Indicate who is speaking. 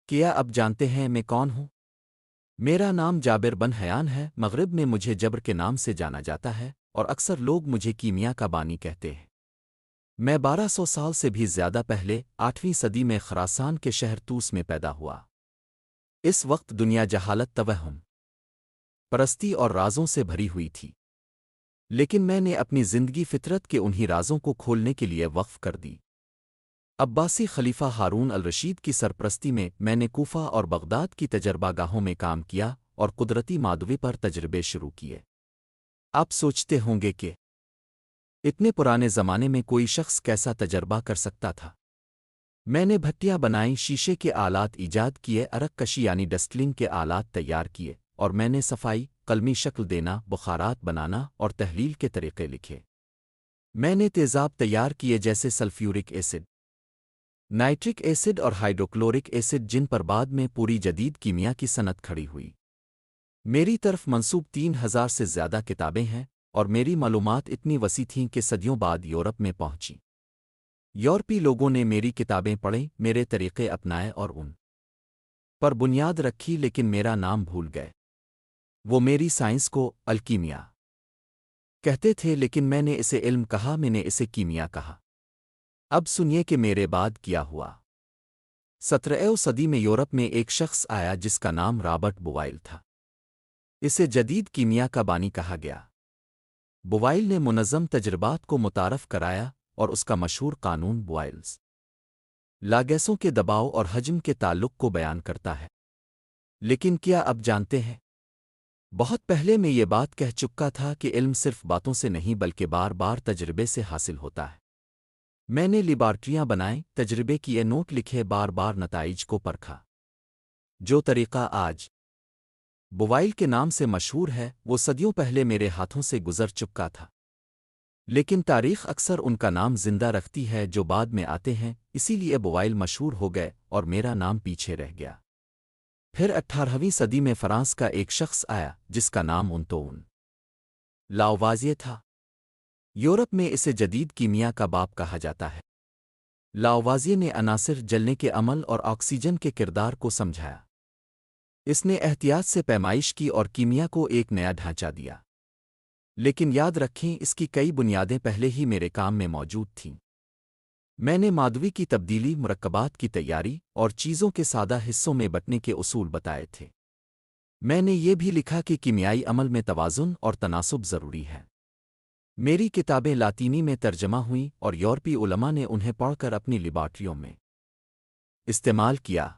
Speaker 1: کیا اب جانتے ہیں میں کون ہوں؟ میرا نام جابر بن حیان ہے، مغرب میں مجھے جبر کے نام سے جانا جاتا ہے اور اکثر لوگ مجھے کیمیا کا بانی کہتے ہیں۔ میں 1200 سال سے بھی زیادہ پہلے 8ویں صدی میں خراسان کے شہر توس میں پیدا ہوا۔ اس وقت دنیا جہالت، توہم پرستی اور رازوں سے بھری ہوئی تھی، لیکن میں نے اپنی زندگی فطرت کے انہی رازوں کو کھولنے کے لیے وقف کر دی۔ عباسی خلیفہ ہارون الرشید کی سرپرستی میں نے کوفہ اور بغداد کی تجربہ گاہوں میں کام کیا اور قدرتی مادوی پر تجربے شروع کیے۔ آپ سوچتے ہوں گے کہ اتنے پرانے زمانے میں کوئی شخص کیسا تجربہ کر سکتا تھا؟ میں نے بھٹیاں بنائیں، شیشے کے آلات ایجاد کیے، عرق کشی یعنی ڈسٹلنگ کے آلات تیار کیے، اور میں نے صفائی، قلمی شکل دینا، بخارات بنانا اور تحلیل کے طریقے لکھے۔ میں نے تیزاب تیار کیے جیسے سلفیورک ایسڈ، نائٹرک ایسڈ اور ہائیڈروکلورک ایسڈ، جن پر بعد میں پوری جدید کیمیا کی صنعت کھڑی ہوئی۔ میری طرف منسوب 3000 سے زیادہ کتابیں ہیں، اور میری معلومات اتنی وسیع تھیں کہ صدیوں بعد یورپ میں پہنچیں۔ یورپی لوگوں نے میری کتابیں پڑھیں، میرے طریقے اپنائے اور ان پر بنیاد رکھی، لیکن میرا نام بھول گئے۔ وہ میری سائنس کو الکیمیا کہتے تھے، لیکن میں نے اسے علم کہا، میں نے اسے کیمیا کہا۔ اب سنیے کہ میرے بعد کیا ہوا۔ 17ویں صدی میں یورپ میں ایک شخص آیا جس کا نام رابرٹ بوائل تھا۔ اسے جدید کیمیا کا بانی کہا گیا۔ بوائل نے منظم تجربات کو متعارف کرایا اور اس کا مشہور قانون بوائلز لا گیسوں کے دباؤ اور حجم کے تعلق کو بیان کرتا ہے۔ لیکن کیا اب جانتے ہیں؟ بہت پہلے میں یہ بات کہہ چکا تھا کہ علم صرف باتوں سے نہیں بلکہ بار بار تجربے سے حاصل ہوتا ہے۔ میں نے لیبارٹریاں بنائیں، تجربے کیے، نوٹ لکھے، بار بار نتائج کو پرکھا۔ جو طریقہ آج بوائل کے نام سے مشہور ہے، وہ صدیوں پہلے میرے ہاتھوں سے گزر چکا تھا، لیکن تاریخ اکثر ان کا نام زندہ رکھتی ہے جو بعد میں آتے ہیں، اسی لیے بوائل مشہور ہو گئے اور میرا نام پیچھے رہ گیا۔ پھر 18ویں صدی میں فرانس کا ایک شخص آیا جس کا نام انطون لاوازیے تھا۔ یورپ میں اسے جدید کیمیا کا باپ کہا جاتا ہے۔ لاوازیے نے عناصر، جلنے کے عمل اور آکسیجن کے کردار کو سمجھایا۔ اس نے احتیاط سے پیمائش کی اور کیمیا کو ایک نیا ڈھانچہ دیا۔ لیکن یاد رکھیں، اس کی کئی بنیادیں پہلے ہی میرے کام میں موجود تھیں۔ میں نے مادوی کی تبدیلی، مرکبات کی تیاری اور چیزوں کے سادہ حصوں میں بٹنے کے اصول بتائے تھے۔ میں نے یہ بھی لکھا کہ کیمیائی عمل میں توازن اور تناسب ضروری ہے۔ میری کتابیں لاطینی میں ترجمہ ہوئیں اور یورپی علماء نے انہیں پڑھ کر اپنی لیبارٹریوں میں استعمال کیا۔